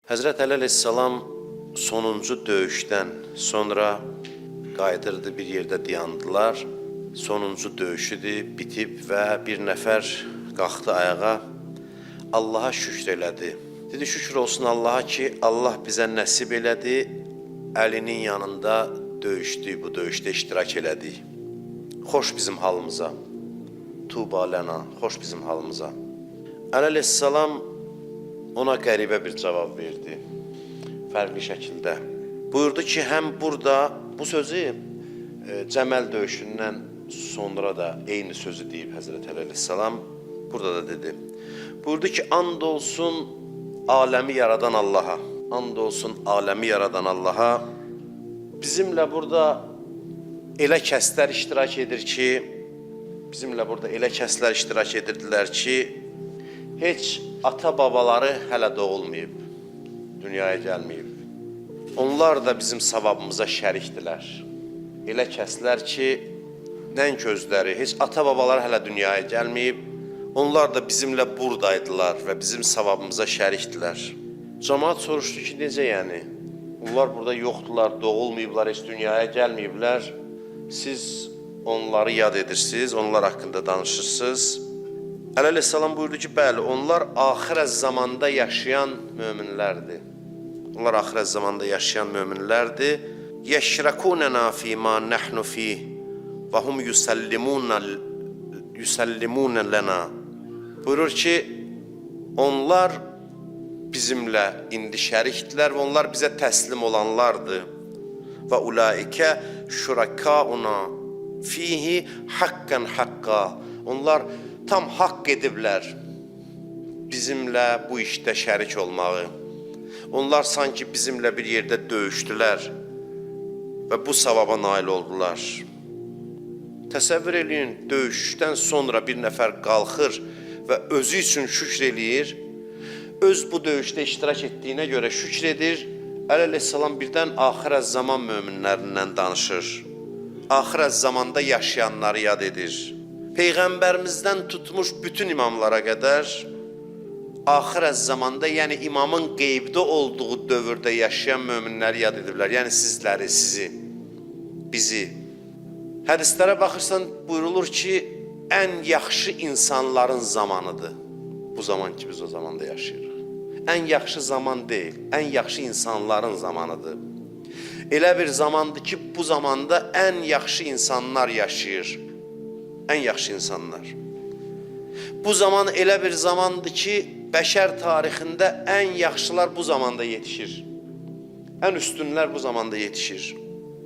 Həzrət Əli əleyhissalam sonuncu döyüşdən sonra qayıdırdı, bir yerdə dayandılar. Sonuncu döyüşüdür, bitib və bir nəfər qalxdı ayağa, Allaha şükr elədi. Dedi, şükür olsun Allaha ki, Allah bizə nəsib elədi, Əlinin yanında döyüşdük, bu döyüşdə iştirak elədik. Xoş bizim halımıza, Tuba lənə, xoş bizim halımıza. Əli əleyhissalam ona qəribə bir cavab verdi, fərqli şəkildə. Buyurdu ki, həm burada, bu sözü Cəməl döyüşündən sonra da eyni sözü deyib Həzrət Əli əleyhissalam, burada da dedi. Buyurdu ki, and olsun aləmi yaradan Allaha, and olsun aləmi yaradan Allaha, bizimlə burada elə kəslər iştirak edir ki, edirdilər ki, heç ata-babaları hələ doğulmayıb, dünyaya gəlməyib. Onlar da bizim savabımıza şərikdilər. Elə kəslər ki, nəinki özləri, heç ata-babaları hələ dünyaya gəlməyib, onlar da bizimlə buradaydılar və bizim savabımıza şərikdilər. Cəmaət soruşdu ki, necə yəni? Onlar burada yoxdular, doğulmayıblar, heç dünyaya gəlməyiblər. Siz onları yad edirsiniz, onlar haqqında danışırsınız. Əli əleyhissalam buyurdu ki, bəli, onlar axirət zamanda yaşayan möminlərdir. Onlar axirət zamanda yaşayan möminlərdir. Yəşrəkunənə fîmâ nəhnu fîh və hum yüsəllimunə lənə. Buyurur ki, onlar bizimlə indi şərikdilər və onlar bizə təslim olanlardır. Və ulaikə şurakauna fihi haqqan haqqa. Onlar tam haqq ediblər bizimlə bu işdə şərik olmağı. Onlar sanki bizimlə bir yerdə döyüşdülər və bu savaba nail oldular. Təsəvvür eləyin, döyüşdən sonra bir nəfər qalxır və özü üçün şükr eləyir, öz bu döyüşdə iştirak etdiyinə görə şükr edir. Əli əleyhissalam birdən axirət zaman möminlərindən danışır. Axirət zamanda yaşayanları yad edir. Peyğəmbərimizdən tutmuş bütün imamlara qədər axirət zamanda, yəni imamın qeybdə olduğu dövrdə yaşayan möminləri yad edirlər. Yəni sizləri, sizi, bizi. Hədislərə baxırsan, buyurulur ki, ən yaxşı insanların zamanıdır. Bu zaman ki, biz o zamanda yaşayırıq. Ən yaxşı zaman deyil, ən yaxşı insanların zamanıdır. Elə bir zamandır ki, bu zamanda ən yaxşı insanlar yaşayır. Ən yaxşı insanlar. Bu zaman elə bir zamandır ki, bəşər tarixində ən yaxşılar bu zamanda yetişir. Ən üstünlər bu zamanda yetişir.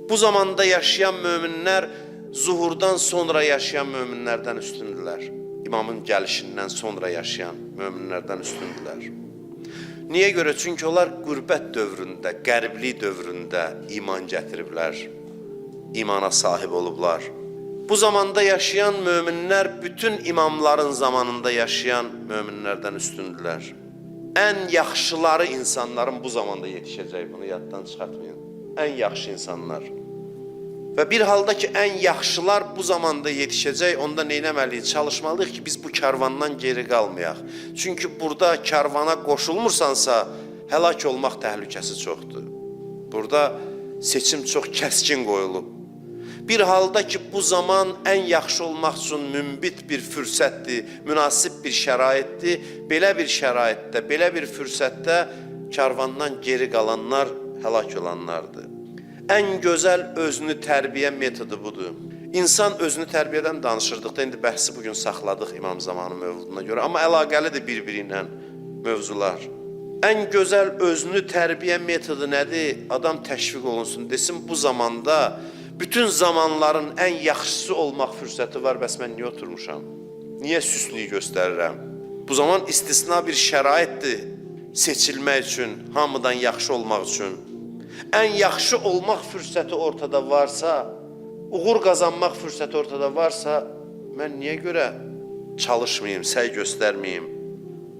Bu zamanda yaşayan möminlər zuhurdan sonra yaşayan möminlərdən üstündülər. İmamın gəlişindən sonra yaşayan möminlərdən üstündülər. Niyə görə? Çünki onlar qürbət dövründə, qərblik dövründə iman gətiriblər, imana sahib olublar. Bu zamanda yaşayan möminlər bütün imamların zamanında yaşayan möminlərdən üstündülər. Ən yaxşıları insanların bu zamanda yetişəcək, bunu yaddan çıxartmayın. Ən yaxşı insanlar. Və bir halda ki, ən yaxşılar bu zamanda yetişəcək, onda neynəməliyik? Çalışmalıyıq ki, biz bu karvandan geri qalmayaq. Çünki burada karvana qoşulmursansa, həlak olmaq təhlükəsi çoxdur. Burada seçim çox kəskin qoyulub. Bir halda ki, bu zaman ən yaxşı olmaq üçün münbit bir fürsətdir, münasib bir şəraitdir. Belə bir şəraitdə, belə bir fürsətdə karvandan geri qalanlar həlak olanlardır. Ən gözəl özünü tərbiyə metodu budur. İnsan özünü tərbiyədən danışırdıqda, indi bəhsi bugün saxladıq imam zamanı mövzuduna görə, amma əlaqəlidir bir-biri ilə mövzular. Ən gözəl özünü tərbiyə metodu nədir? Adam təşviq olunsun, desin bu zamanda bütün zamanların ən yaxşısı olmaq fürsəti var, bəs mən niyə oturmuşam? Niyə süslüyü göstərirəm? Bu zaman istisna bir şəraitdir seçilmək üçün, hamıdan yaxşı olmaq üçün. Ən yaxşı olmaq fürsəti ortada varsa, uğur qazanmaq fürsəti ortada varsa, mən niyə görə çalışmayayım, səy göstərməyim?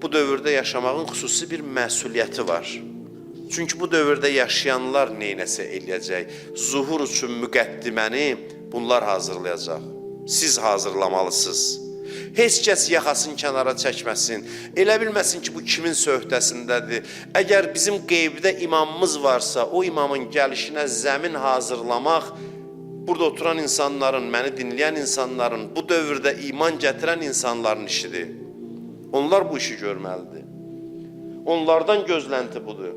Bu dövrdə yaşamağın xüsusi bir məsuliyyəti var. Çünki bu dövrdə yaşayanlar neynəsə eləyəcək? Zuhur üçün müqəddiməni bunlar hazırlayacaq. Siz hazırlamalısınız. Heç kəs yaxasını kənara çəkməsin. Elə bilməsin ki, bu kimin söhdəsindədir. Əgər bizim qeybdə imamımız varsa, o imamın gəlişinə zəmin hazırlamaq, burada oturan insanların, məni dinləyən insanların, bu dövrdə iman gətirən insanların işidir. Onlar bu işi görməlidir. Onlardan gözlənti budur.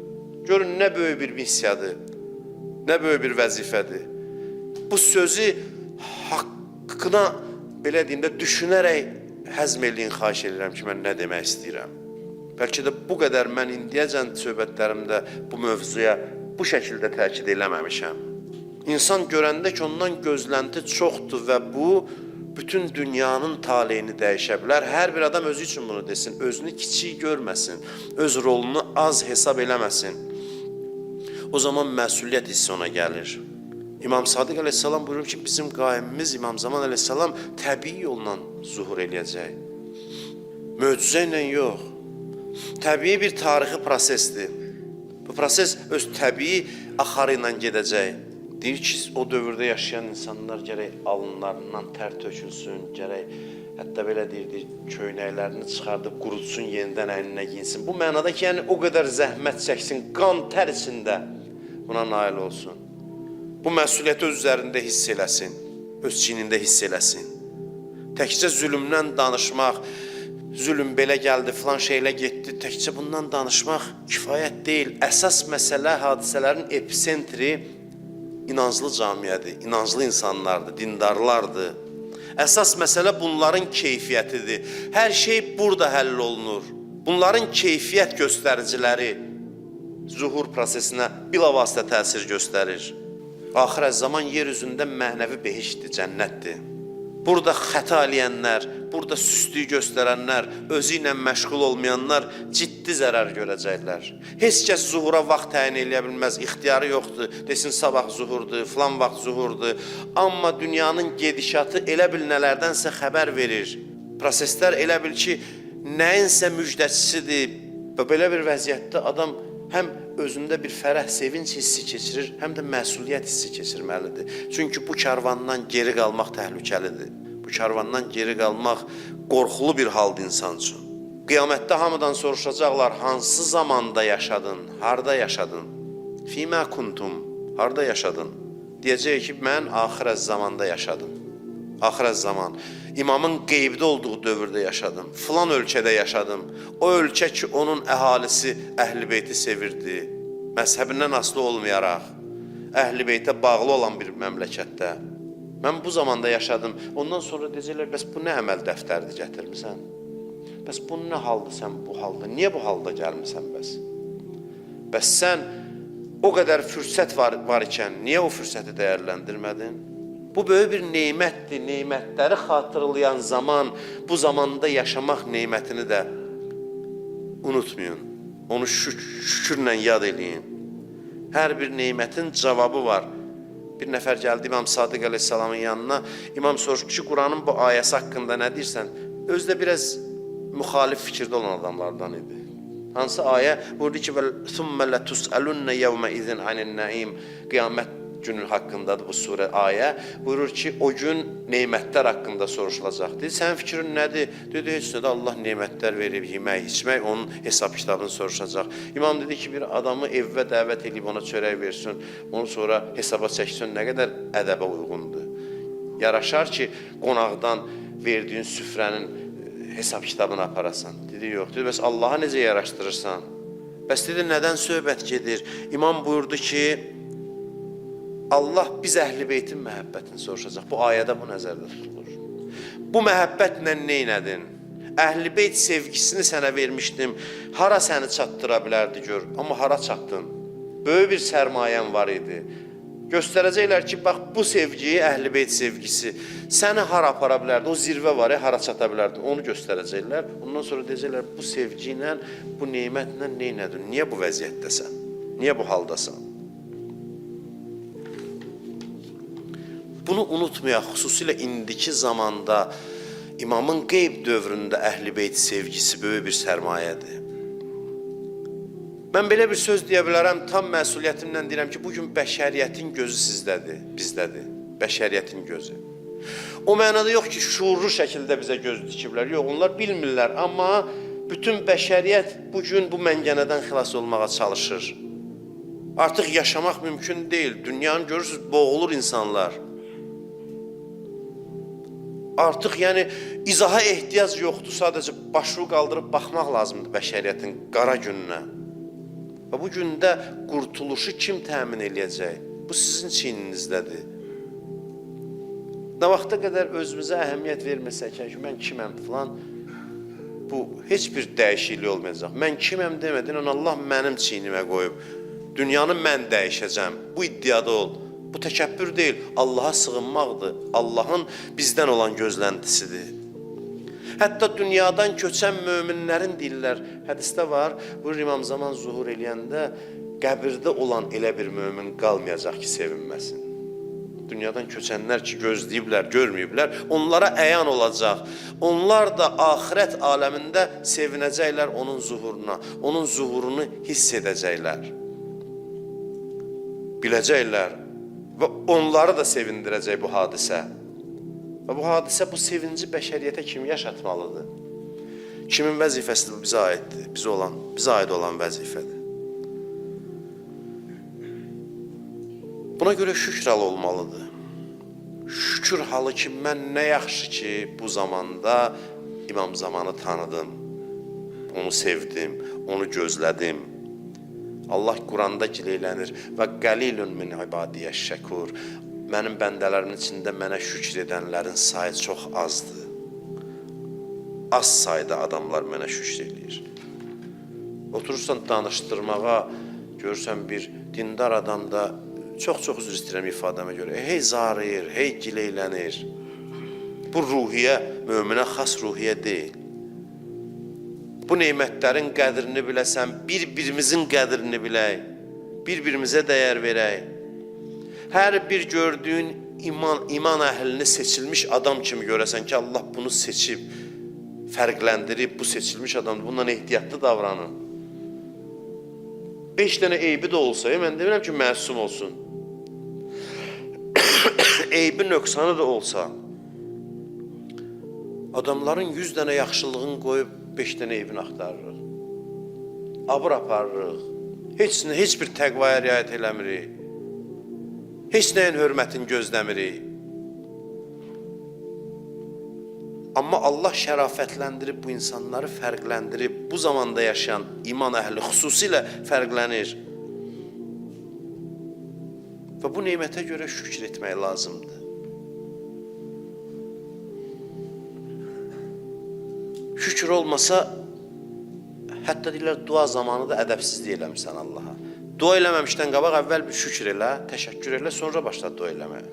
Görün, nə böyük bir missiyadır, nə böyük bir vəzifədir. Bu sözü haqqına, belə deyim də, düşünərək həzm eləyin, xahiş edirəm ki, mən nə demək istəyirəm. Bəlkə də bu qədər mən indiyəcən söhbətlərimdə bu mövzuya bu şəkildə təkid eləməmişəm. İnsan görəndə ki, ondan gözlənti çoxdur və bu, bütün dünyanın taleyini dəyişə bilər. Hər bir adam özü üçün bunu desin, özünü kiçik görməsin, öz rolunu az hesab eləməsin. O zaman məsuliyyət hissi ona gəlir. İmam Sadiq əleyhissalam buyurur ki, bizim qaimimiz İmam Zaman əleyhissalam təbii yolla zuhur eləyəcək. Möcüzə ilə yox. Təbii bir tarixi prosesdir. Bu proses öz təbii axarı ilə gedəcək. Deyir ki, o dövrdə yaşayan insanlar gərək alınlarından tər tökülsün, gərək hətta belə deyirdi, köynəklərini çıxardıb qurutsun, yenidən əyninə giyinsin. Bu mənada ki, yəni o qədər zəhmət çəksin, qan tər içində buna nail olsun. Bu məsuliyyəti öz üzərində hiss eləsin, öz çiynində hiss eləsin. Təkcə zülümdən danışmaq, zülüm belə gəldi, filan şeylə getdi, təkcə bundan danışmaq kifayət deyil. Əsas məsələ, hadisələrin epicentri inanclı camiyyədir, inanclı insanlardır, dindarlardır. Əsas məsələ bunların keyfiyyətidir. Hər şey burada həll olunur. Bunların keyfiyyət göstəriciləri zuhur prosesinə bilavasitə təsir göstərir. Axirət zaman yer üzündə mənəvi behiştdir, cənnətdir. Burada xəta eləyənlər, burada süstlük göstərənlər, özü ilə məşğul olmayanlar ciddi zərər görəcəklər. Heç kəs zuhura vaxt təyin eləyə bilməz, ixtiyarı yoxdur. Desin, sabah zuhurdur, filan vaxt zuhurdur. Amma dünyanın gedişatı elə bil nələrdənsə xəbər verir. Proseslər elə bil ki, nəyinsə müjdəçisidir. Belə bir vəziyyətdə adam həm özündə bir fərəh, sevinç hissi keçirir, həm də məsuliyyət hissi keçirməlidir. Çünki bu karvandan geri qalmaq təhlükəlidir. Bu karvandan geri qalmaq qorxulu bir haldır insan üçün. Qiyamətdə hamıdan soruşacaqlar, hansı zamanda yaşadın, harda yaşadın? Fīmā kuntum, harda yaşadın? Deyəcək ki, mən axirət zamanda yaşadım. Axirət zaman. İmamın qeybdə olduğu dövrdə yaşadım. Filan ölkədə yaşadım. O ölkə ki, onun əhalisi Əhl-i Beyti sevirdi. Məzhəbindən asılı olmayaraq, Əhl-i Beytə bağlı olan bir məmləkətdə. Mən bu zamanda yaşadım. Ondan sonra deyəcəklər, bəs bu nə əməl dəftəridir gətirmirsən? Bəs bu nə haldır sən bu halda? Niyə bu halda gəlmirsən bəs? Bəs sən o qədər fürsət var ikən, niyə o fürsəti dəyərləndirmədin? Bu böyük bir neymətdir, neymətləri xatırlayan zaman, bu zamanda yaşamaq neymətini də unutmayın. Onu şükürlə yad eləyin. Hər bir neymətin cavabı var. Bir nəfər gəldi İmam Sadiq əleyhissalamın yanına. İmam soruşdu ki, Quranın bu ayəsi haqqında nə deyirsən? Özü də biraz müxalif fikirdə olan adamlardan idi. Hansı ayə? Buyurdu ki, ثُمَّ لَتُسْأَلُنَّ يَوْمَ اِذٍ عَنِ النَّعِيمِ Qiyamət günü haqqındadır bu surə ayə. Buyurur ki, o gün neymətlər haqqında soruşulacaq. Dedi, sənin fikrin nədir? Dedi, heç nədə Allah neymətlər verib, yemək, içmək, onun hesab kitabını soruşacaq. İmam dedi ki, bir adamı evvə dəvət edib ona çörək versin, onu sonra hesaba çəksin, nə qədər ədəbə uyğundur. Yaraşar ki, qonaqdan verdiyin süfrənin hesab kitabını aparasan. Dedi, yox. Dedi, bəs Allaha necə yaraşdırırsan? Bəs dedi, nədən söhbət gedir? İmam buyurdu ki, Allah biz Əhl-i Beytin məhəbbətini soruşacaq. Bu ayədə bu nəzərdə tutulur. Bu məhəbbətlə neynədin? Əhl-i Beyt sevgisini sənə vermişdim. Hara səni çatdıra bilərdi gör. Amma hara çatdın? Böyük bir sərmayən var idi. Göstərəcəklər ki, bax bu sevgi, Əhl-i Beyt sevgisi səni hara apara bilərdi? O zirvə var ya, hara çata bilərdi? Onu göstərəcəklər. Ondan sonra deyəcəklər, bu sevgi ilə, bu neymətlə neynədin? Niyə bu vəziyyətdəsən? Niyə bu haldasan? Bunu unutmayaq, xüsusilə indiki zamanda İmamın qeyb dövründə Əhl-i Beyt sevgisi böyük bir sərmayədir. Mən belə bir söz deyə bilərəm, tam məsuliyyətimlə deyirəm ki, bugün bəşəriyyətin gözü sizdədir, bizdədir. Bəşəriyyətin gözü. O mənada yox ki, şuurlu şəkildə bizə göz dikiblər. Yox, onlar bilmirlər, amma bütün bəşəriyyət bugün bu məngənədən xilas olmağa çalışır. Artıq yaşamaq mümkün deyil. Dünyanı görürsünüz, boğulur insanlar. Artıq yəni izaha ehtiyac yoxdur, sadəcə başını qaldırıb baxmaq lazımdır bəşəriyyətin qara gününə. Və bu gündə qurtuluşu kim təmin eləyəcək? Bu sizin çiyninizdədir. Nə vaxta qədər özümüzə əhəmiyyət verməsək ki, mən kiməm filan, bu heç bir dəyişiklik olmayacaq. Mən kiməm demədin, Allah mənim çiynimə qoyub. Dünyanı mən dəyişəcəm. Bu iddiada ol. Bu təkəbbür deyil, Allaha sığınmaqdır. Allahın bizdən olan gözləntisidir. Hətta dünyadan köçən möminlərin deyirlər, hədisdə var, bu İmam Zaman zuhur eləyəndə qəbirdə olan elə bir mömin qalmayacaq ki, sevinməsin. Dünyadan köçənlər ki, gözləyiblər, görməyiblər, onlara əyan olacaq. Onlar da axirət aləmində sevinəcəklər onun zuhuruna, onun zuhurunu hiss edəcəklər. Biləcəklər və onları da sevindirəcək bu hadisə. Və bu hadisə, bu sevinci bəşəriyyətə kim yaşatmalıdır? Kimin vəzifəsidir? Bizə aiddir, bizə aid olan vəzifədir. Buna görə şükr halı olmalıdır. Şükür halı ki, mən nə yaxşı ki, bu zamanda İmam Zamanı tanıdım, onu sevdim, onu gözlədim. Allah Quranda gileylənir və qəlilun min ibadiyyəş şəkur. Mənim bəndələrimin içində mənə şükür edənlərin sayı çox azdır. Az sayda adamlar mənə şükür edir. Oturursan danışdırmağa, görürsən bir dindar adam da çox üzr istəyirəm ifadəmə görə. Hey zarıyır, hey gileylənir. Bu ruhiyyə, möminə xas ruhiyyə deyil. Bu neymətlərin qədrini biləsən, bir-birimizin qədrini bilək, bir-birimizə dəyər verək. Hər bir gördüyün iman əhlini seçilmiş adam kimi görəsən ki, Allah bunu seçib, fərqləndirib, bu seçilmiş adamdır, bundan ehtiyatlı davranın. 5 dənə eybi də olsa, mən demirəm ki, məsum olsun. Eybi nöqsanı da olsa, adamların 100 dənə yaxşılığını qoyub 5 dənə eybini axtarırıq. Abır aparırıq. Heç bir təqvaya riayət eləmirik. Heç nəyin hörmətini gözləmirik. Amma Allah şərafətləndirib bu insanları fərqləndirib, bu zamanda yaşayan iman əhli xüsusilə fərqlənir. Və bu neymətə görə şükür etmək lazımdır. Şükür olmasa, hətta deyirlər, dua zamanı da ədəbsizlik eləmişsən Allaha. Dua eləməmişdən qabaq əvvəl bir şükür elə, təşəkkür elə, sonra başla dua eləməyə.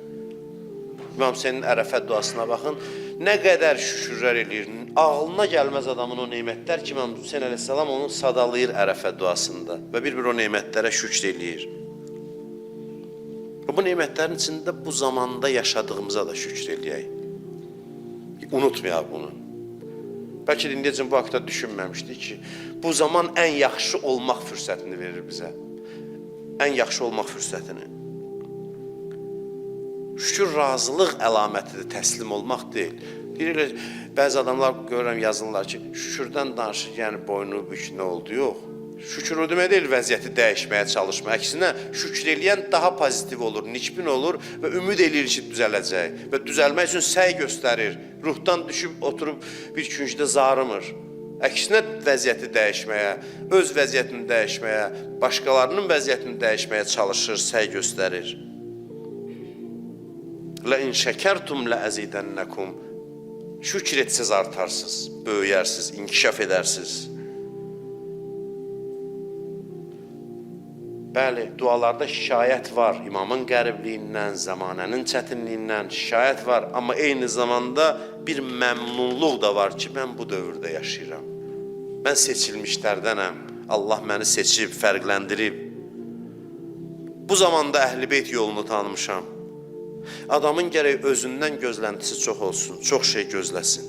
İmam Hüseynin Ərəfə duasına baxın, nə qədər şükürlər eləyir. Ağlına gəlməz adamın o neymətlər ki, İmam Hüseyin əleyhissalam onu sadalayır Ərəfə duasında və bir o neymətlərə şükür eləyir. Bu neymətlərin içində bu zamanda yaşadığımıza da şükür eləyək. Unutmayaq bunu. Bəlkə də indiyəcən bu haqda düşünməmişdik ki, bu zaman ən yaxşı olmaq fürsətini verir bizə. Ən yaxşı olmaq fürsətini. Şükür razılıq əlamətidir, təslim olmaq deyil. Deyirlər, bəzi adamlar görürəm yazırlar ki, şükürdən danışır, yəni boynu bük nə oldu, yox. Şükür o demək deyil, vəziyyəti dəyişməyə çalışma. Əksinə, şükür eləyən daha pozitiv olur, nikbin olur və ümid eləyir ki, düzələcək. Və düzəlmək üçün səy göstərir. Ruhdan düşüb, oturub bir küncdə zarımır. Əksinə vəziyyəti dəyişməyə, öz vəziyyətini dəyişməyə, başqalarının vəziyyətini dəyişməyə çalışır, səy göstərir. لَاِنْ شَكَرْتُمْ لَأَزِيدَنَّكُمْ Şükür etsiniz artarsınız, böyüyərsiniz, inkişaf edərsiniz. Bəli, dualarda şikayət var, imamın qəribliyindən, zamanənin çətinliyindən şikayət var. Amma eyni zamanda bir məmnunluq da var ki, mən bu dövrdə yaşayıram. Mən seçilmişlərdənəm, Allah məni seçib, fərqləndirib. Bu zamanda Əhl-i Beyt yolunu tanımışam. Adamın gərək özündən gözləntisi çox olsun, çox şey gözləsin.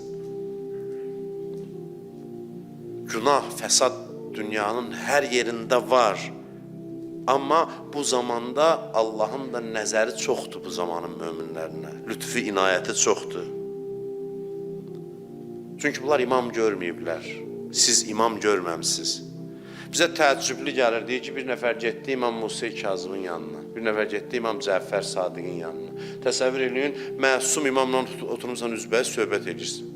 Günah, fəsad dünyanın hər yerində var. Amma bu zamanda Allahın da nəzəri çoxdur bu zamanın möminlərinə. Lütfü, inayəti çoxdur. Çünki bunlar imam görməyiblər. Siz imam görməmsiniz. Bizə təəccüblü gəlir, deyir ki, bir nəfər getdi İmam Musa Kazımın yanına. Bir nəfər getdi İmam Cəfər Sadiqin yanına. Təsəvvür edin, məsum imamla oturmuşsan üzbəyiz söhbət edirsən.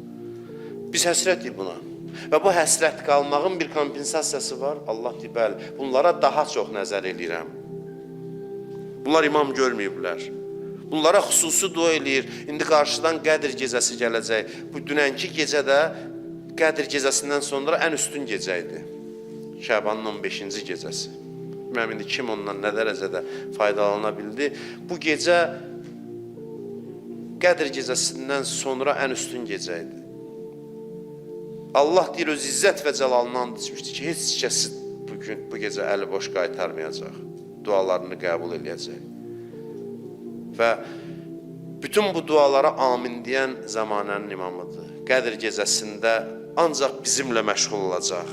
Biz həsrətik buna. Və bu həsrət qalmağın bir kompensasiyası var. Allah deyir, bəli, bunlara daha çox nəzər eləyirəm. Bunlar imam görməyiblər. Bunlara xüsusi dua eləyir. İndi qarşıdan Qədr gecəsi gələcək. Bu dünənki gecə də Qədr gecəsindən sonra ən üstün gecə idi. Şabanın 15-ci gecəsi. Bilməm, indi kim ondan nə dərəcədə faydalana bildi. Bu gecə Qədr gecəsindən sonra ən üstün gecə idi. Allah deyir, öz izzət və cəlalını and içmişdi ki, heç kəsi bu gecə əli boş qaytarmayacaq. Dualarını qəbul edəcək. Və bütün bu dualara amin deyən zamanənin imamıdır. Qədr gecəsində ancaq bizimlə məşğul olacaq.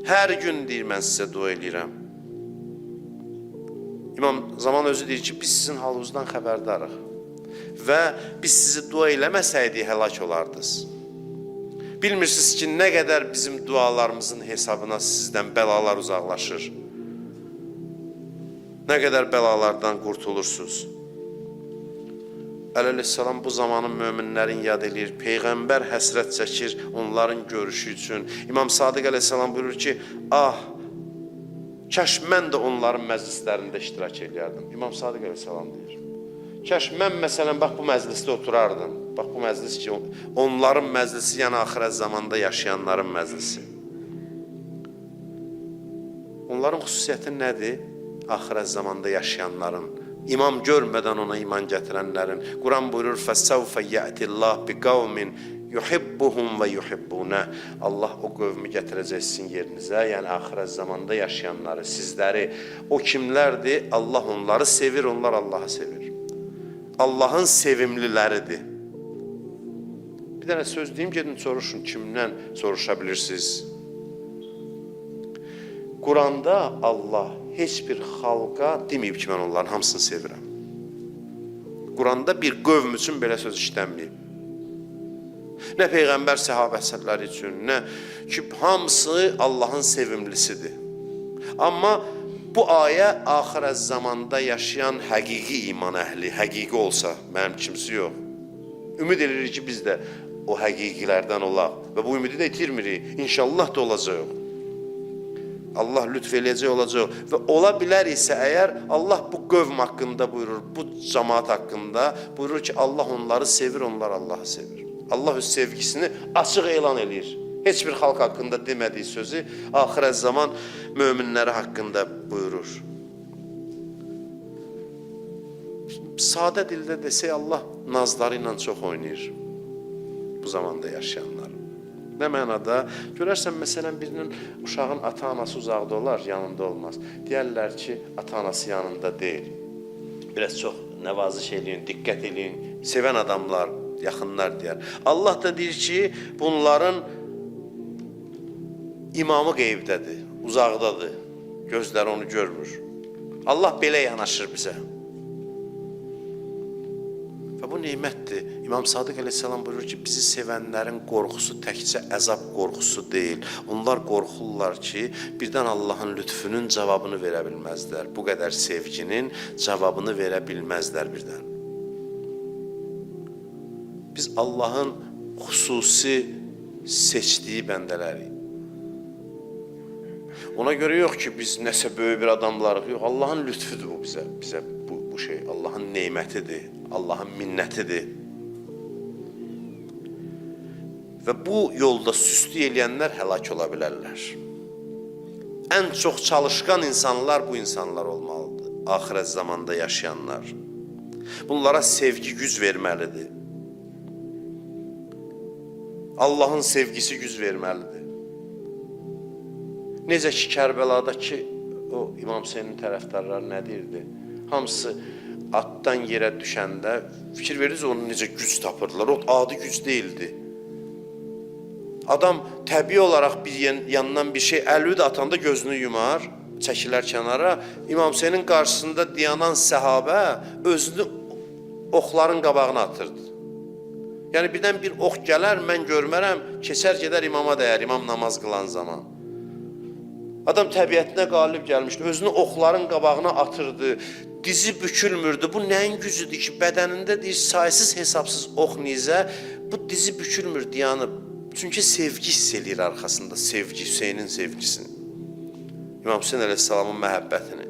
Hər gün deyir, mən sizə dua edirəm. İmam Zaman özü deyir ki, biz sizin halınızdan xəbərdarıq. Və biz sizi dua eləməsəydik həlak olardınız. Bilmirsiniz ki, nə qədər bizim dualarımızın hesabına sizdən bəlalar uzaqlaşır. Nə qədər bəlalardan qurtulursunuz. Əleyhissalam bu zamanın möminlərin yad edir. Peyğəmbər həsrət çəkir onların görüşü üçün. İmam Sadiq əleyhissalam buyurur ki, kaş mən də onların məclislərində iştirak edərdim. İmam Sadiq əleyhissalam deyir. Kaş mən məsələn bax bu məclisdə oturardım. Bax bu məclis ki, onların məclisi, yəni axirət zamanda yaşayanların məclisi. Onların xüsusiyyəti nədir? Axirət zamanda yaşayanların, imam görmədən ona iman gətirənlərin. Quran buyurur, فَسَوْفَ يَأْتِ اللّٰهِ بِقَوْمٍ يُحِبُّهُمْ وَيُحِبُّونَ. Allah o qövmü gətirəcək sizin yerinizə, yəni axirət zamanda yaşayanları, sizləri. O kimlərdir? Allah onları sevir, onlar Allah'ı sevir. Allah'ın sevimliləridir. Bir dənə söz deyim, gedin soruşun, kimdən soruşa bilirsiniz? Quranda Allah heç bir xalqa deməyib ki, mən onların hamısını sevirəm. Quranda bir qövm üçün belə söz işlənməyib. Nə Peyğəmbər səhabələri üçün, nə ki, hamısı Allahın sevimlisidir. Amma bu ayə axirət zamanda yaşayan həqiqi iman əhli, həqiqi olsa, mənim kimsi yox. Ümid edirik ki, biz də o həqiqilərdən olaq və bu ümidi də itirmirik. İnşallah da olacaq. Allah lütf eləyəcək olacaq və ola bilər isə əgər Allah bu qövm haqqında buyurur, bu cəmaat haqqında buyurur ki, Allah onları sevir, onlar Allah'ı sevir. Allah öz sevgisini açıq elan edir. Heç bir xalq haqqında demədiyi sözü axirət zaman möminləri haqqında buyurur. Sadə dildə desək, Allah nazları ilə çox oynayır bu zamanda yaşayanlar. Nə mənada? Görərsən, məsələn, birinin uşağın ata-anası uzaqda olar, yanında olmaz. Deyərlər ki, ata-anası yanında deyil. Biraz çox nəvaziş eləyin, diqqət eləyin. Sevən adamlar, yaxınlar deyər. Allah da deyir ki, bunların imamı qeybdədir, uzaqdadır. Gözləri onu görmür. Allah belə yanaşır bizə. Və bu neymətdir. İmam Sadiq əleyhissalam buyurur ki, bizi sevənlərin qorxusu təkcə əzab qorxusu deyil. Onlar qorxurlar ki, birdən Allahın lütfünün cavabını verə bilməzlər. Bu qədər sevginin cavabını verə bilməzlər birdən. Biz Allahın xüsusi seçdiyi bəndələrik. Ona görə yox ki, biz nəsə böyük bir adamlarıq. Yox, Allahın lütfüdür bu bizə bu şey. Allahın neymətidir, Allahın minnətidir. Və bu yolda süstü eləyənlər həlak ola bilərlər. Ən çox çalışqan insanlar bu insanlar olmalıdır. Axirət zamanda yaşayanlar. Bunlara sevgi güc verməlidir. Allahın sevgisi güc verməlidir. Necə ki, Kərbələdəki o İmam Hüseynin tərəfdarları nə deyirdi? Hamısı atdan yerə düşəndə fikir verirsiniz, onu necə güc tapırdılar. O adi güc deyildi. Adam təbii olaraq bir yandan bir şey əlvi də atanda gözünü yumar çəkilər kənara. İmam Hüseynin qarşısında dayanan səhabə özünü oxların qabağına atırdı. Yəni birdən bir ox gələr, mən görmərəm, keçər gedər imama dəyər, imam namaz qılan zaman. Adam təbiətinə qalib gəlmişdi, özünü oxların qabağına atırdı, dizi bükülmürdü. Bu nəyin gücüdür ki, bədənində deyir, saysız hesabsız ox nizə, bu dizi bükülmürdü, yanıb. Çünki sevgi hiss eləyir arxasında, sevgi, Hüseynin sevgisini. İmam Hüseyin əleyhissalamın məhəbbətini.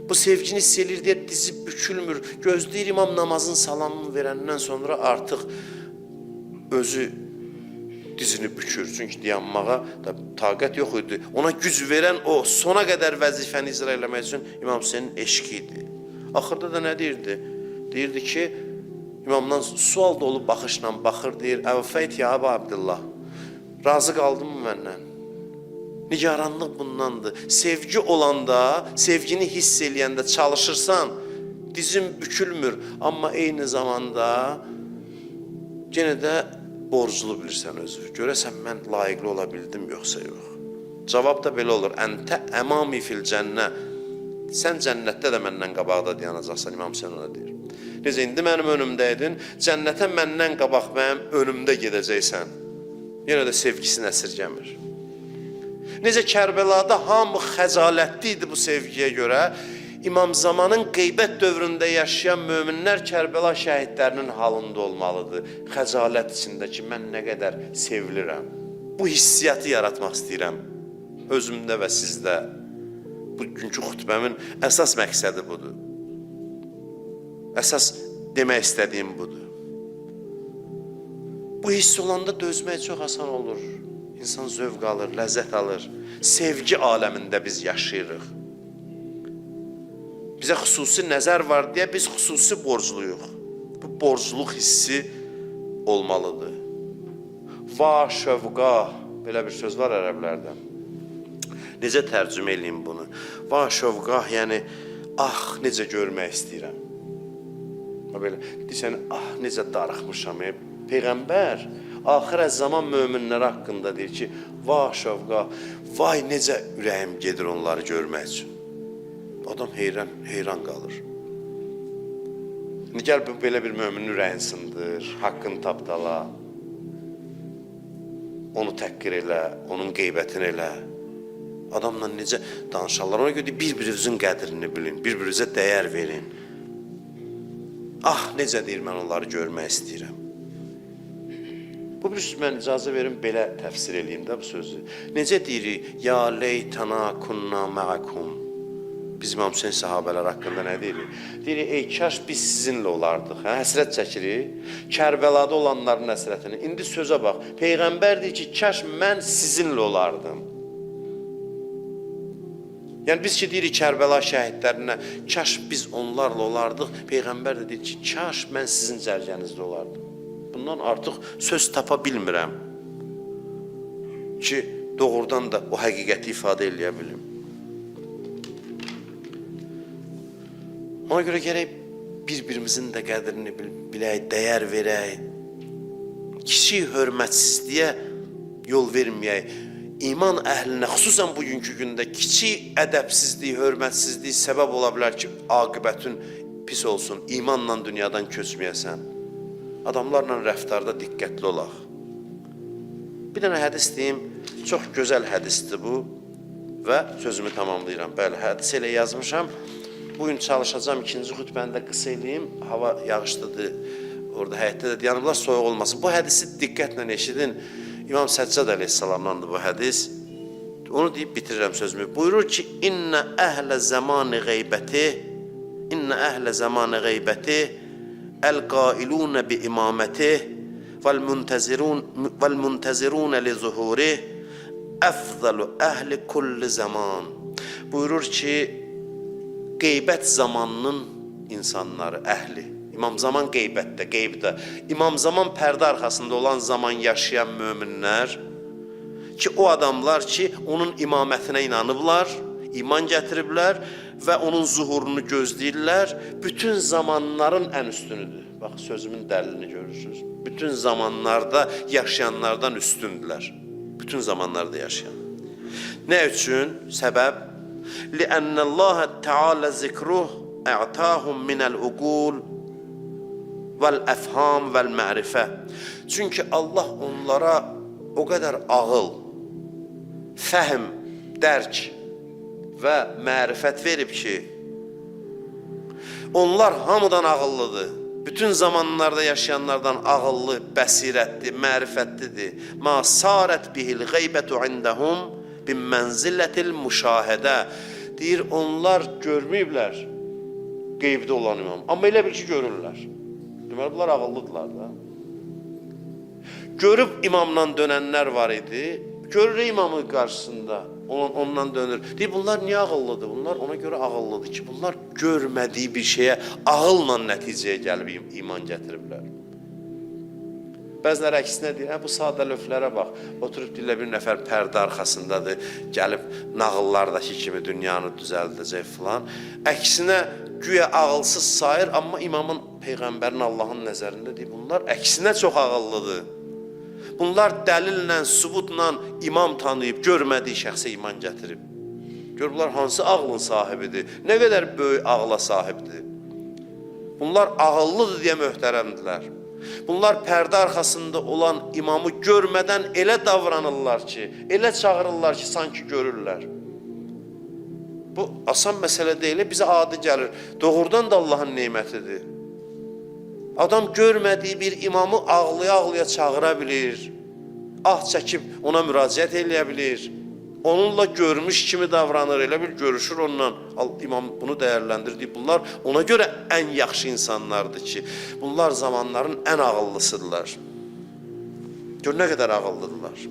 Bu sevgini hiss eləyir deyə dizi bükülmür, gözləyir imam namazın salamını verəndən sonra artıq özü dizini bükür. Çünki dayanmağa da taqət yox idi. Ona güc verən o, sona qədər vəzifəni icra eləmək üçün İmam Hüseynin eşqi idi. Axırda da nə deyirdi? Deyirdi ki, imamdan sual dolu baxışla baxır, deyir, Əvfəyt ya Əbu Abdullah, razı qaldın mı məndən? Nigaranlıq bundandır. Sevgi olanda, sevgini hiss eləyəndə çalışırsan, dizin bükülmür. Amma eyni zamanda yenə də borclu bilirsən özü. Görəsən mən layiqli ola bildim yoxsa yox. Cavab da belə olur. Əntə əmami fil cənnə. Sən cənnətdə də məndən qabaqda dayanacaqsan, İmam Hüseyin ona deyir. Necə indi mənim önümdəydin, cənnətə məndən qabaq mənim önümdə gedəcəksən. Yenə də sevgisini əsirgəmir. Necə Kərbəlada hamı xəcalətli idi bu sevgiyə görə, İmam Zamanın qeybət dövründə yaşayan möminlər Kərbəla şəhidlərinin halında olmalıdır. Xəcalət içində ki, mən nə qədər sevilirəm. Bu hissiyatı yaratmaq istəyirəm özümdə və sizdə. Bugünkü xutbəmin əsas məqsədi budur. Əsas demək istədiyim budur. Bu hiss olanda dözmək çox asan olur. İnsan zövq alır, ləzzət alır. Sevgi aləmində biz yaşayırıq. Bizə xüsusi nəzər var deyə biz xüsusi borcluyuq. Bu borcluq hissi olmalıdır. Va şövqa, belə bir söz var ərəblərdə. Necə tərcümə edeyim bunu? Va şövqa, yəni ah necə görmək istəyirəm. Belə desən, ah necə darıxmışam. Peyğəmbər axirət zaman möminlər haqqında deyir ki, va şövqa, vay necə ürəyim gedir onları görmək üçün. Adam heyran qalır. Gəl belə bir möminin ürəyini sındır, haqqını tapdala, onu təhqir elə, onun qeybətini elə. Adamla necə danışarlar, ona görə bir-birinizin qədrini bilin, bir-birinizə dəyər verin. Ah, necə deyir, mən onları görmək istəyirəm. Bu bir söz, mən icazə verin, belə təfsir edeyim də bu sözü. Necə deyirik, ya leytana kunna ma'akum. Biz İmam Hüseyin sahabələr haqqında nə deyirik? Deyirik, ey kaş biz sizinlə olardıq. Həsrət çəkirik, Kərbəlada olanların həsrətini. İndi sözə bax, Peyğəmbər deyir ki, kaş mən sizinlə olardım. Yəni biz ki deyirik Kərbəla şəhidlərinə, kaş biz onlarla olardıq. Peyğəmbər də deyir ki, kaş mən sizin cərgənizdə olardım. Bundan artıq söz tapa bilmirəm ki, doğrudan da o həqiqəti ifadə eləyə bilim. Ona görə gərək bir-birimizin də qədrini bilək, dəyər verək, kiçik hörmətsizliyə yol verməyək. İman əhlinə, xüsusən bugünkü gündə kiçik ədəbsizlik, hörmətsizlik səbəb ola bilər ki, aqibətin pis olsun, imanla dünyadan köçməyəsən. Adamlarla rəftarda diqqətli olaq. Bir dənə hədis deyim, çox gözəl hədisdir bu və sözümü tamamlayıram. Bəli, hədis elə yazmışam. Bugün çalışacağım, ikinci xütbəni də qısa eləyim. Hava yağışlıdır, orada həyətdə də dayanıblar, soyuq olmasın. Bu hədisi diqqətlə eşidin. İmam Səccad əleyhissalamdandır bu hədis. Onu deyib bitirirəm sözümü. Buyurur ki, İnnə əhlə zəmanı qeybəti əl-qailunə bi imaməti vəl-müntəzirunə li zuhuri əfzalu əhli kulli zaman. Buyurur ki, qeybət zamanının insanları, əhli. İmam Zaman qeybətdə, qeybdə. İmam Zaman pərdə arxasında olan zaman yaşayan möminlər ki, o adamlar ki, onun imamətinə inanıblar, iman gətiriblər və onun zuhurunu gözləyirlər, bütün zamanların ən üstünüdür. Bax, sözümün dəlilini görürsünüz. Bütün zamanlarda yaşayanlardan üstündülər. Bütün zamanlarda yaşayan. Nə üçün? Səbəb لأن الله تعالى ذكره اعطاهم من العقول والأفهام والمعرفة. Çünki Allah onlara o kadar ağıl, fəhm, dərk və mərifət verib ki, onlar hamıdan ağıllıdır. Bütün zamanlarda yaşayanlardan ağıllı, bəsirətli, mərifətlidir. Ma sarət bihil qeybətu indəhum bin mənzilətil müşahidə. Deyir, onlar görməyiblər qeybdə olan imam. Amma elə bil ki, görürlər. Deməli, bunlar ağıllıdırlar da. Görüb imamla dönənlər var idi. Görür imamın qarşısında. Ondan dönür. Deyir, bunlar niyə ağıllıdır? Bunlar ona görə ağıllıdır ki, bunlar görmədiyi bir şeyə ağılla nəticəyə gəlib iman gətiriblər. Bəziləri əksinə deyir, bu sadə lövhlərə bax, oturub deyirlər bir nəfər pərdə arxasındadır, gəlib nağıllardakı kimi dünyanı düzəldəcək filan. Əksinə güya ağılsız sayır, amma imamın, Peyğəmbərin, Allahın nəzərində deyir, bunlar əksinə çox ağıllıdır. Bunlar dəlillə, sübutla imam tanıyıb, görmədiyi şəxsə iman gətirib. Gör, bunlar hansı ağlın sahibidir, nə qədər böyük ağla sahibdir. Bunlar ağıllıdır deyə möhtərəmdirlər. Bunlar pərdə arxasında olan imamı görmədən elə davranırlar ki, elə çağırırlar ki, sanki görürlər. Bu, asan məsələ deyil, bizə adi gəlir. Doğrudan da Allahın neymətidir. Adam görmədiyi bir imamı ağlaya-ağlaya çağıra bilir. Ah çəkib ona müraciət eləyə bilir. Onunla görmüş kimi davranır, elə bir görüşür onunla. İmam bunu dəyərləndirdi. Bunlar ona görə ən yaxşı insanlardır ki, bunlar zamanların ən ağıllısıdırlar. Gör nə qədər ağıllıdırlar.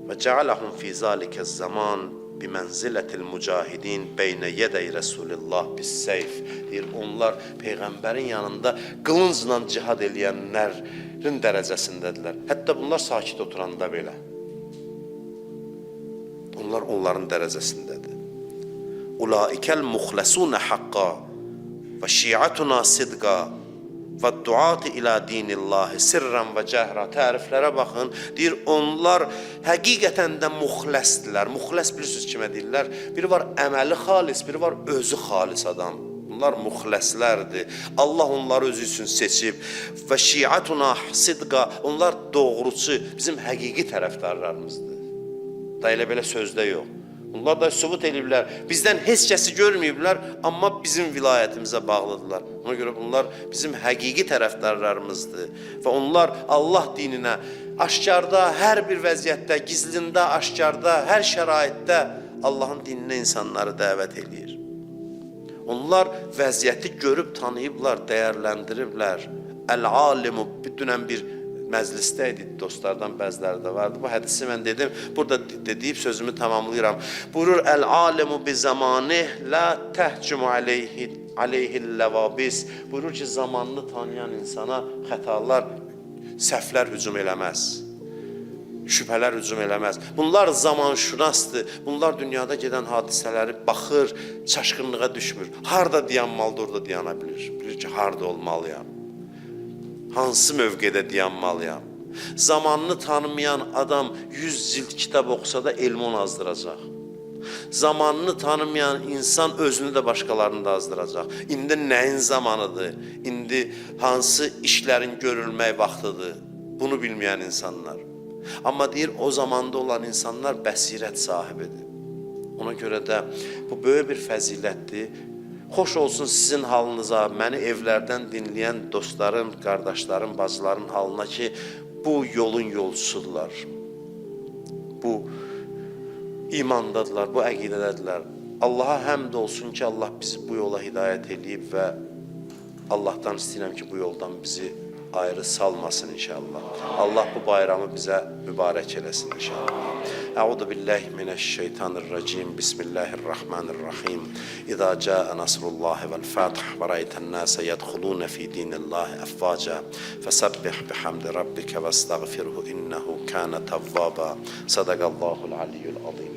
Və cəaləhum fi zalikəz zaman bimənzilətil mücahidin beynə yədəy Rəsulillah bis-seyf. Deyir, onlar Peyğəmbərin yanında qılıncla cihad eləyənlərin dərəcəsindədirlər. Hətta bunlar sakit oturanda belə. Onlar onların dərəcəsindədir. Ulaikəl muxləsunə haqqa və şiatuna sidqa və duati ilə dinillahi sirran və cəhra. Təriflərə baxın. Deyir, onlar həqiqətən də muxləsdirlər. Muxləs bilirsiniz kimə deyirlər? Biri var əməli xalis, biri var özü xalis adam. Bunlar muxləslərdir. Allah onları özü üçün seçib. Və şiatuna sidqa. Onlar doğrucu, bizim həqiqi tərəfdarlarımızdır. Da elə belə sözdə yox. Bunlar da sübut ediblər. Bizdən heç kəsi görməyiblər, amma bizim vilayətimizə bağlıdırlar. Ona görə bunlar bizim həqiqi tərəfdarlarımızdır. Və onlar Allah dininə aşkarda, hər bir vəziyyətdə, gizlində, aşkarda, hər şəraitdə Allahın dininə insanları dəvət edir. Onlar vəziyyəti görüb tanıyıblar, dəyərləndiriblər. Əl-alimu, dünən bir məclisdə idi, dostlardan bəziləri də vardı. Bu hədisi mən dedim, burada deyib sözümü tamamlayıram. Buyurur, Əl-alimu bi zamanih la təhcumu aleyhil-ləvabis. Buyurur ki, zamanını tanıyan insana xətalar, səhvlər hücum eləməz. Şübhələr hücum eləməz. Bunlar zamanşünasdır. Bunlar dünyada gedən hadisələri baxır, çaşqınlığa düşmür. Harada dayanmalıdır, orada dayana bilir. Bilir ki, harada olmalıyam. Hansı mövqedə dayanmalıyam? Zamanını tanımayan adam 100 cilt kitab oxusa da elmi onu azdıracaq. Zamanını tanımayan insan özünü də başqalarını da azdıracaq. İndi nəyin zamanıdır? İndi hansı işlərin görülmək vaxtıdır? Bunu bilməyən insanlar. Amma deyir, o zamanda olan insanlar bəsirət sahibidir. Ona görə də bu böyük bir fəzilətdir. Xoş olsun sizin halınıza, məni evlərdən dinləyən dostlarım, qardaşlarım, bacıların halına ki, bu yolun yolçusudurlar. Bu imandadılar, bu əqidədədirlər. Allaha həmd olsun ki, Allah bizi bu yola hidayət edib və Allahdan istəyirəm ki, bu yoldan bizi ayrı salmasın inşallah. Allah bu bayramı bizə mübarək eləsin inşallah. Əuzu billahi mineşşeytanirracim. Bismillahirrahmanirrahim. İza caa nasrullahi vel fath və ra'aytan-nase yedkhulun fi dinillahi afvaca. Fesabbih bihamdi rabbika vestağfirhu innehu kana tawwaba. Sadaqallahul aliyyul azim.